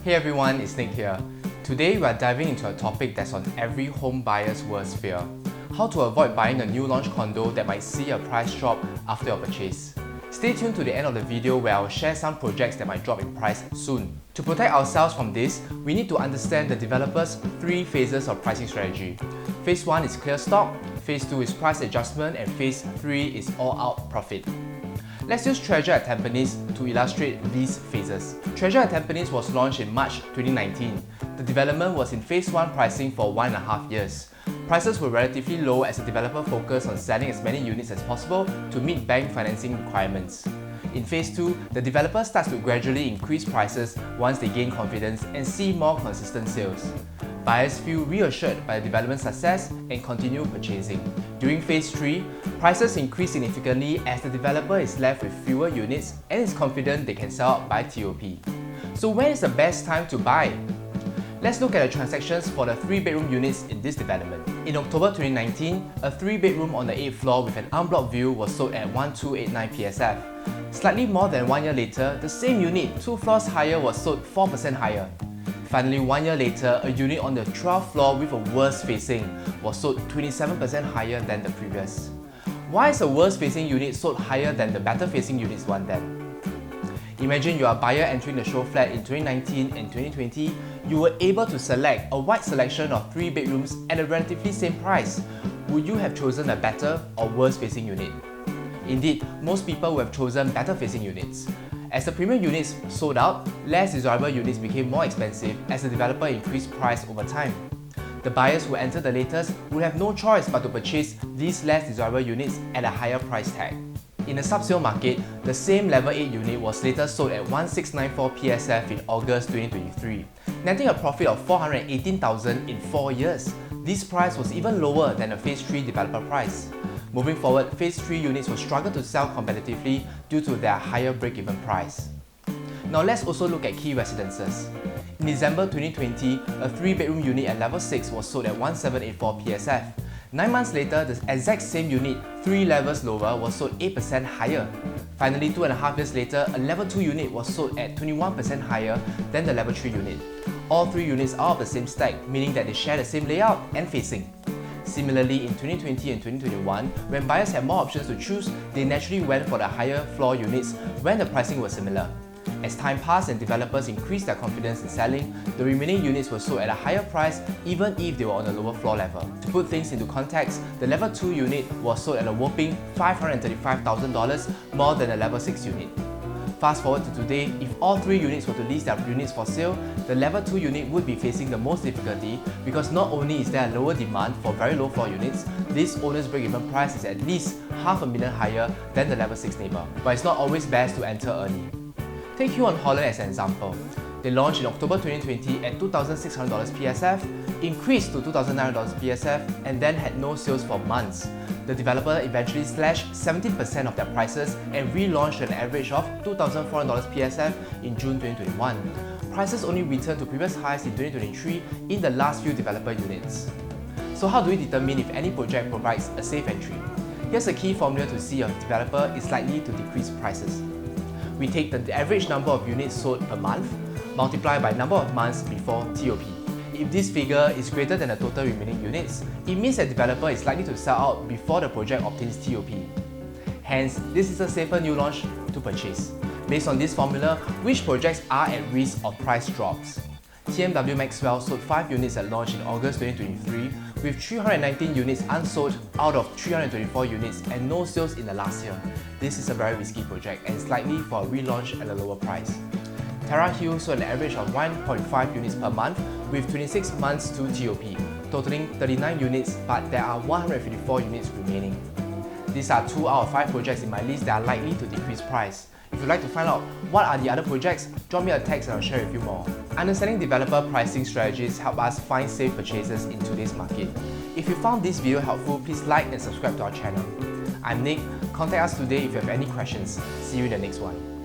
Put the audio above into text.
Hey everyone, it's Nick here. Today we are diving into a topic that's on every home buyer's worst fear. How to avoid buying a new launch condo that might see a price drop after your purchase. Stay tuned to the end of the video where I'll share some projects that might drop in price soon. To protect ourselves from this, we need to understand the developer's 3 phases of pricing strategy. Phase 1 is clear stock, Phase 2 is price adjustment, and Phase 3 is all-out profit. Let's use Treasure at Tampines to illustrate these phases. Treasure at Tampines was launched in March 2019. The development was in Phase 1 pricing for 1.5 years. Prices were relatively low as the developer focused on selling as many units as possible to meet bank financing requirements. In Phase 2, the developer starts to gradually increase prices once they gain confidence and see more consistent sales. Buyers feel reassured by the development success and continue purchasing. During Phase 3, prices increase significantly as the developer is left with fewer units and is confident they can sell out by TOP. So when is the best time to buy? Let's look at the transactions for the 3-bedroom units in this development. In October 2019, a 3-bedroom on the 8th floor with an unblocked view was sold at 1289 PSF. Slightly more than 1 year later, the same unit 2 floors higher was sold 4% higher. Finally, 1 year later, a unit on the 12th floor with a worst facing was sold 27% higher than the previous. Why is a worst facing unit sold higher than the better facing units one then? Imagine you are a buyer entering the show flat in 2019 and 2020, you were able to select a wide selection of 3 bedrooms at a relatively same price. Would you have chosen a better or worse facing unit? Indeed, most people would have chosen better facing units. As the premium units sold out, less desirable units became more expensive as the developer increased price over time. The buyers who entered the latest would have no choice but to purchase these less desirable units at a higher price tag. In the sub-sale market, the same level 8 unit was later sold at 1694 PSF in August 2023, netting a profit of $418,000 in 4 years. This price was even lower than the Phase 3 developer price. Moving forward, Phase 3 units will struggle to sell competitively due to their higher break-even price. Now let's also look at Ki Residences. In December 2020, a 3-bedroom unit at level 6 was sold at 1784 PSF. 9 months later, the exact same unit, 3 levels lower, was sold 8% higher. Finally, 2.5 years later, a level 2 unit was sold at 21% higher than the level 3 unit. All 3 units are of the same stack, meaning that they share the same layout and facing. Similarly, in 2020 and 2021, when buyers had more options to choose, they naturally went for the higher floor units when the pricing was similar. As time passed and developers increased their confidence in selling, the remaining units were sold at a higher price even if they were on a lower floor level. To put things into context, the level 2 unit was sold at a whopping $535,000 more than the level 6 unit. Fast forward to today, if all 3 units were to list their units for sale, the level 2 unit would be facing the most difficulty because not only is there a lower demand for very low floor units, this owner's break-even price is at least $500,000 higher than the level 6 neighbour. But it's not always best to enter early. Take Hyll and Holland as an example. They launched in October 2020 at $2,600 PSF, increased to $2,900 PSF, and then had no sales for months. The developer eventually slashed 17% of their prices and relaunched an average of $2,400 PSF in June 2021. Prices only returned to previous highs in 2023 in the last few developer units. So how do we determine if any project provides a safe entry? Here's a key formula to see if a developer is likely to decrease prices. We take the average number of units sold per month, multiply by number of months before TOP. If this figure is greater than the total remaining units, it means that the developer is likely to sell out before the project obtains TOP. Hence, this is a safer new launch to purchase. Based on this formula, which projects are at risk of price drops? TMW Maxwell sold 5 units at launch in August 2023 with 319 units unsold out of 324 units and no sales in the last year. This is a very risky project and is likely for a relaunch at a lower price. Terra Hyll sold an average of 1.5 units per month with 26 months to TOP, totaling 39 units, but there are 154 units remaining. These are 2 out of 5 projects in my list that are likely to decrease price. If you'd like to find out what are the other projects, drop me a text and I'll share with you more. Understanding developer pricing strategies help us find safe purchases in today's market. If you found this video helpful, please like and subscribe to our channel. I'm Nick. Contact us today if you have any questions. See you in the next one.